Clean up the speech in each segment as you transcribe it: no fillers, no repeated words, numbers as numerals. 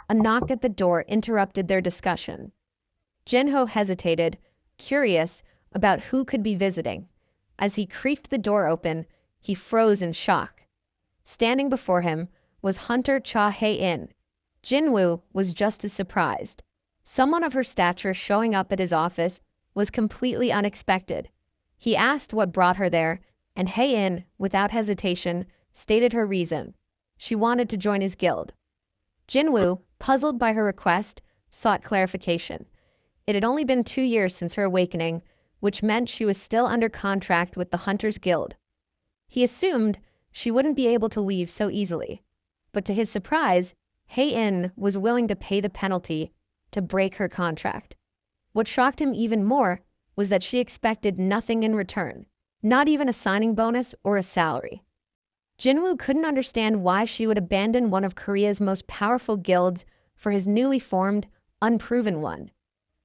A knock at the door interrupted their discussion. Jinwoo hesitated, curious about who could be visiting. As he creaked the door open, he froze in shock. Standing before him was Hunter Cha Hae-In. Jinwoo was just as surprised. Someone of her stature showing up at his office was completely unexpected. He asked what brought her there, and Hae-In, without hesitation, stated her reason. She wanted to join his guild. Jinwoo, puzzled by her request, sought clarification. It had only been 2 years since her awakening, which meant she was still under contract with the Hunters Guild. He assumed she wouldn't be able to leave so easily. But to his surprise, Hae-In was willing to pay the penalty to break her contract. What shocked him even more was that she expected nothing in return, not even a signing bonus or a salary. Jinwoo couldn't understand why she would abandon one of Korea's most powerful guilds for his newly formed, unproven one.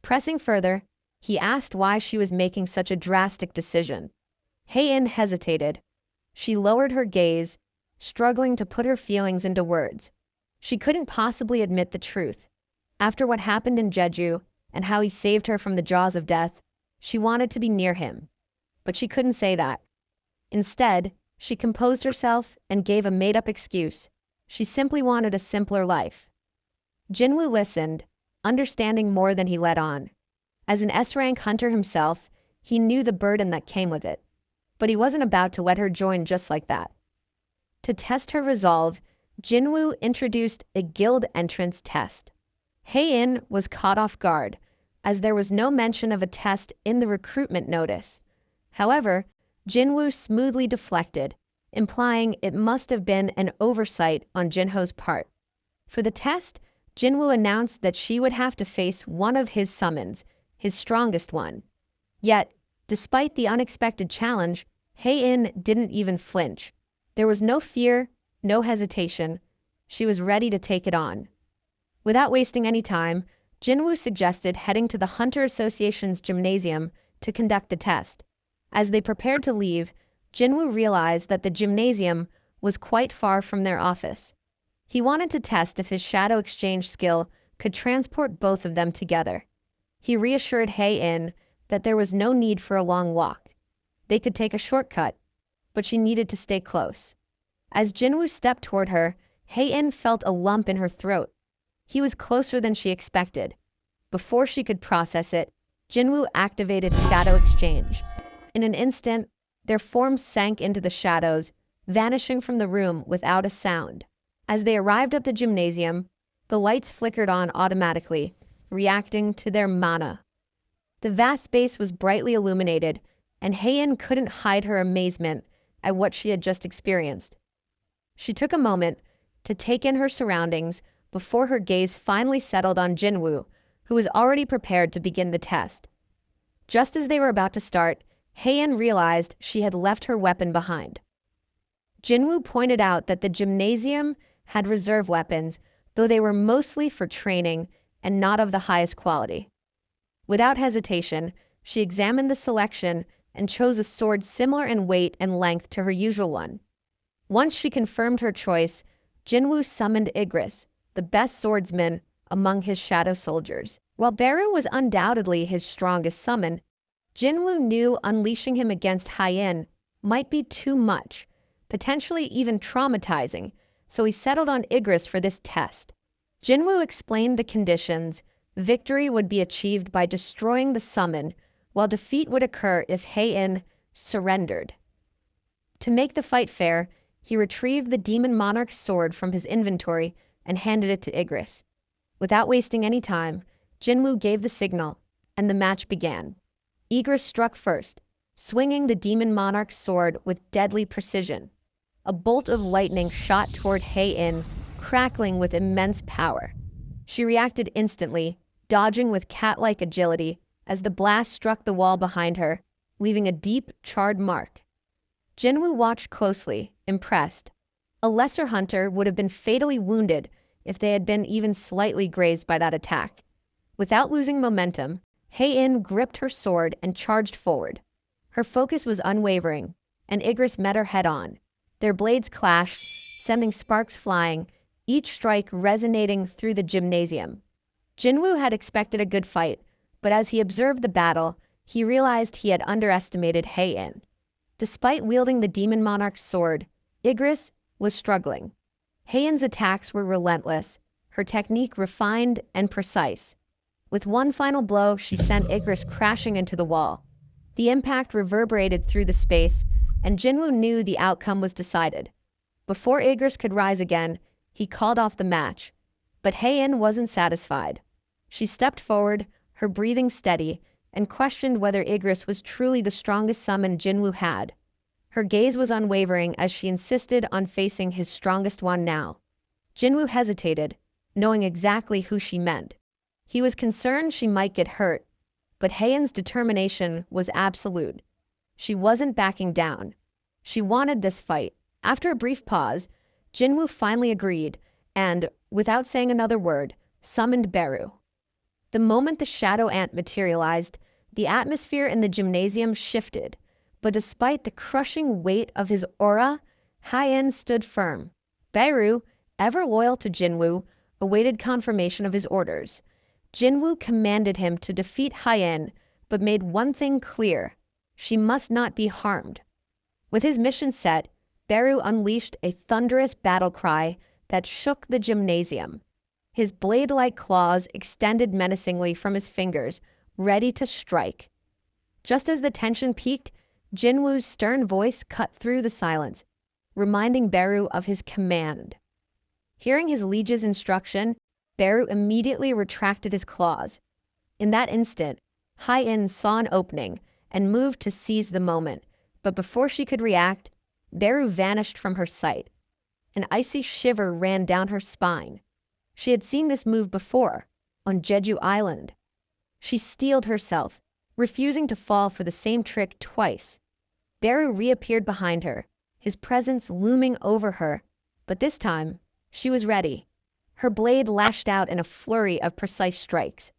Pressing further, he asked why she was making such a drastic decision. Hae-In hesitated. She lowered her gaze, struggling to put her feelings into words. She couldn't possibly admit the truth. After what happened in Jeju and how he saved her from the jaws of death, she wanted to be near him. But she couldn't say that. Instead, she composed herself and gave a made-up excuse. She simply wanted a simpler life. Jinwoo listened, understanding more than he let on. As an S-rank hunter himself, he knew the burden that came with it. But he wasn't about to let her join just like that. To test her resolve, Jinwoo introduced a guild entrance test. Hae-In was caught off guard, as there was no mention of a test in the recruitment notice. However, Jinwoo smoothly deflected, implying it must have been an oversight on Jinho's part. For the test, Jinwoo announced that she would have to face one of his summons, his strongest one. Yet, despite the unexpected challenge, Hae-In didn't even flinch. There was no fear, no hesitation. She was ready to take it on. Without wasting any time, Jinwoo suggested heading to the Hunter Association's gymnasium to conduct the test. As they prepared to leave, Jinwoo realized that the gymnasium was quite far from their office. He wanted to test if his shadow exchange skill could transport both of them together. He reassured Hae-In that there was no need for a long walk. They could take a shortcut, but she needed to stay close. As Jinwoo stepped toward her, Hae-In felt a lump in her throat. He was closer than she expected. Before she could process it, Jinwoo activated Shadow Exchange. In an instant, their forms sank into the shadows, vanishing from the room without a sound. As they arrived at the gymnasium, the lights flickered on automatically, reacting to their mana. The vast space was brightly illuminated, and Hae-In couldn't hide her amazement at what she had just experienced. She took a moment to take in her surroundings before her gaze finally settled on Jinwoo, who was already prepared to begin the test. Just as they were about to start, Hae-In realized she had left her weapon behind. Jinwoo pointed out that the gymnasium had reserve weapons, though they were mostly for training and not of the highest quality. Without hesitation, she examined the selection and chose a sword similar in weight and length to her usual one. Once she confirmed her choice, Jinwoo summoned Igris, the best swordsman among his shadow soldiers. While Beru was undoubtedly his strongest summon, Jinwoo knew unleashing him against Hae-In might be too much, potentially even traumatizing, so he settled on Igris for this test. Jinwoo explained the conditions. Victory would be achieved by destroying the summon, while defeat would occur if Hae-In surrendered. To make the fight fair, he retrieved the Demon Monarch's sword from his inventory and handed it to Igris. Without wasting any time, Jinwoo gave the signal, and the match began. Igris struck first, swinging the Demon Monarch's sword with deadly precision. A bolt of lightning shot toward Hae-In, crackling with immense power. She reacted instantly, dodging with cat-like agility as the blast struck the wall behind her, leaving a deep, charred mark. Jinwoo watched closely, impressed. A lesser hunter would have been fatally wounded if they had been even slightly grazed by that attack. Without losing momentum, Hae-In gripped her sword and charged forward. Her focus was unwavering, and Igris met her head-on. Their blades clashed, sending sparks flying, each strike resonating through the gymnasium. Jinwoo had expected a good fight, but as he observed the battle, he realized he had underestimated Hae-In. Despite wielding the Demon Monarch's sword, Igris was struggling. Hae-In's attacks were relentless, her technique refined and precise. With one final blow, she sent Igris crashing into the wall. The impact reverberated through the space, and Jinwoo knew the outcome was decided. Before Igris could rise again, he called off the match. But Hae-In wasn't satisfied. She stepped forward, her breathing steady, and questioned whether Igris was truly the strongest summon Jinwoo had. Her gaze was unwavering as she insisted on facing his strongest one now. Jinwoo hesitated, knowing exactly who she meant. He was concerned she might get hurt, but Hae-In's determination was absolute. She wasn't backing down. She wanted this fight. After a brief pause, Jinwoo finally agreed and, without saying another word, summoned Beru. The moment the shadow ant materialized, the atmosphere in the gymnasium shifted, but despite the crushing weight of his aura, Hae-In stood firm. Beru, ever loyal to Jinwoo, awaited confirmation of his orders. Jinwoo commanded him to defeat Hae-In, but made one thing clear: she must not be harmed. With his mission set, Beru unleashed a thunderous battle cry that shook the gymnasium. His blade-like claws extended menacingly from his fingers, ready to strike. Just as the tension peaked, Jinwoo's stern voice cut through the silence, reminding Beru of his command. Hearing his liege's instruction, Beru immediately retracted his claws. In that instant, Hae-In saw an opening and moved to seize the moment, but before she could react, Beru vanished from her sight. An icy shiver ran down her spine. She had seen this move before, on Jeju Island. She steeled herself, refusing to fall for the same trick twice. Beru reappeared behind her, his presence looming over her, but this time, she was ready. Her blade lashed out in a flurry of precise strikes.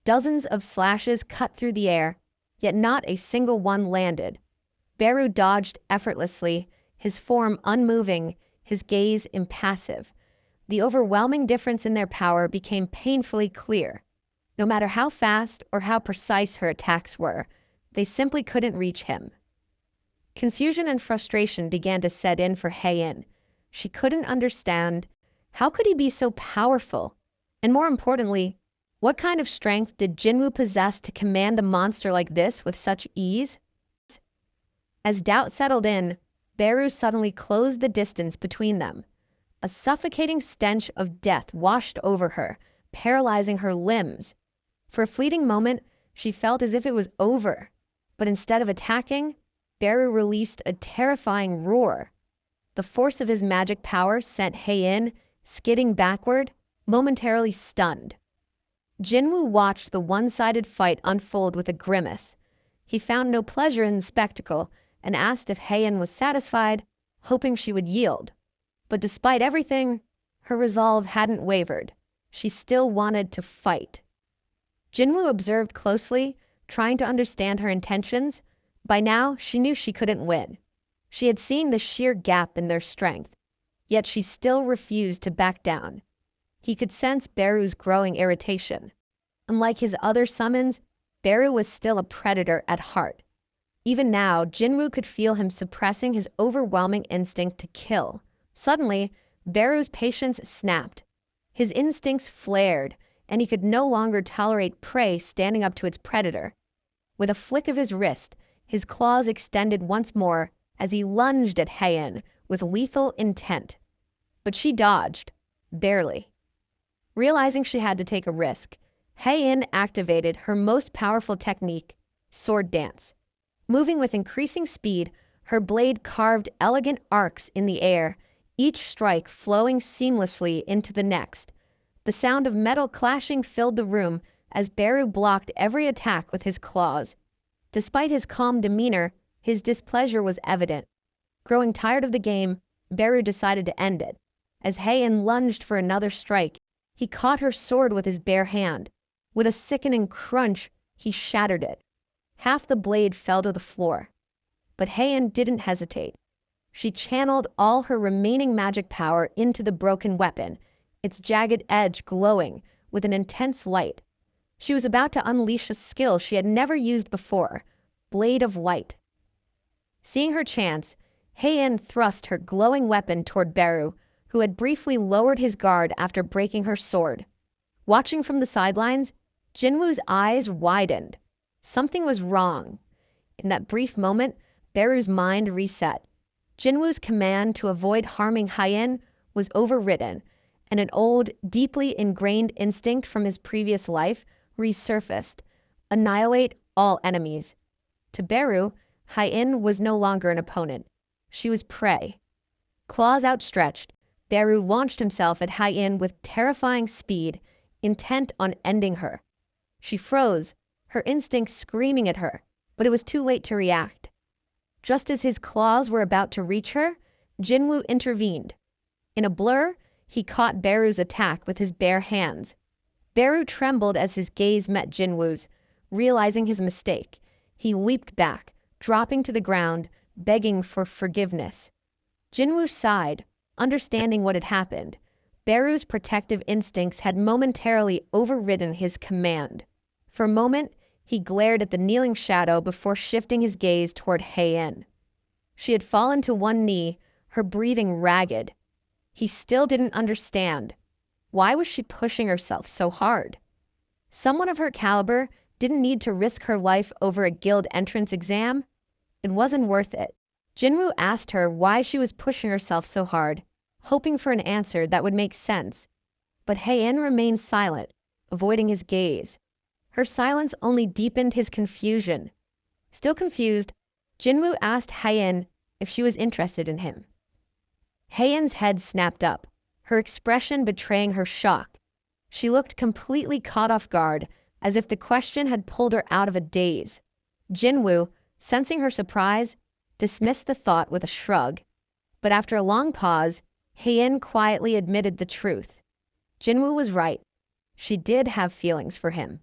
Dozens of slashes cut through the air, yet not a single one landed. Beru dodged effortlessly, his form unmoving, his gaze impassive. The overwhelming difference in their power became painfully clear. No matter how fast or how precise her attacks were, they simply couldn't reach him. Confusion and frustration began to set in for Hae-In. She couldn't understand. How could he be so powerful? And more importantly, what kind of strength did Jinwoo possess to command a monster like this with such ease? As doubt settled in, Beru suddenly closed the distance between them. A suffocating stench of death washed over her, paralyzing her limbs. For a fleeting moment, she felt as if it was over. But instead of attacking, Beru released a terrifying roar. The force of his magic power sent Hae-In skidding backward, momentarily stunned. Jinwoo watched the one-sided fight unfold with a grimace. He found no pleasure in the spectacle and asked if Hae-In was satisfied, hoping she would yield. But despite everything, her resolve hadn't wavered. She still wanted to fight. Jinwoo observed closely, trying to understand her intentions. By now, she knew she couldn't win. She had seen the sheer gap in their strength, yet she still refused to back down. He could sense Beru's growing irritation. Unlike his other summons, Beru was still a predator at heart. Even now, Jinwoo could feel him suppressing his overwhelming instinct to kill. Suddenly, Beru's patience snapped. His instincts flared, and he could no longer tolerate prey standing up to its predator. With a flick of his wrist, his claws extended once more as he lunged at Hae-In with lethal intent. But she dodged, barely. Realizing she had to take a risk, Hae-In activated her most powerful technique, sword dance. Moving with increasing speed, her blade carved elegant arcs in the air, each strike flowing seamlessly into the next. The sound of metal clashing filled the room as Beru blocked every attack with his claws. Despite his calm demeanor, his displeasure was evident. Growing tired of the game, Beru decided to end it. As Hae-In lunged for another strike, he caught her sword with his bare hand. With a sickening crunch, he shattered it. Half the blade fell to the floor. But Hae-In didn't hesitate. She channeled all her remaining magic power into the broken weapon, its jagged edge glowing with an intense light. She was about to unleash a skill she had never used before, Blade of Light. Seeing her chance, Hae-In thrust her glowing weapon toward Beru, who had briefly lowered his guard after breaking her sword. Watching from the sidelines, Jinwoo's eyes widened. Something was wrong. In that brief moment, Beru's mind reset. Jinwoo's command to avoid harming Hae-In was overridden, and an old, deeply ingrained instinct from his previous life resurfaced: annihilate all enemies. To Beru, Hae-In was no longer an opponent. She was prey. Claws outstretched, Beru launched himself at Hae-In with terrifying speed, intent on ending her. She froze, her instincts screaming at her, but it was too late to react. Just as his claws were about to reach her, Jinwoo intervened. In a blur, he caught Beru's attack with his bare hands. Beru trembled as his gaze met Jinwoo's. Realizing his mistake, he leaped back, dropping to the ground, begging for forgiveness. Jinwoo sighed, understanding what had happened. Beru's protective instincts had momentarily overridden his command. For a moment, he glared at the kneeling shadow before shifting his gaze toward Hae-In. She had fallen to one knee, her breathing ragged. He still didn't understand. Why was she pushing herself so hard? Someone of her caliber didn't need to risk her life over a guild entrance exam. It wasn't worth it. Jinwoo asked her why she was pushing herself so hard, hoping for an answer that would make sense. But Hae-In remained silent, avoiding his gaze. Her silence only deepened his confusion. Still confused, Jinwoo asked Hae-In if she was interested in him. Hae-In's head snapped up, her expression betraying her shock. She looked completely caught off guard, as if the question had pulled her out of a daze. Jinwoo, sensing her surprise, dismissed the thought with a shrug. But after a long pause, Hae-In quietly admitted the truth. Jinwoo was right. She did have feelings for him.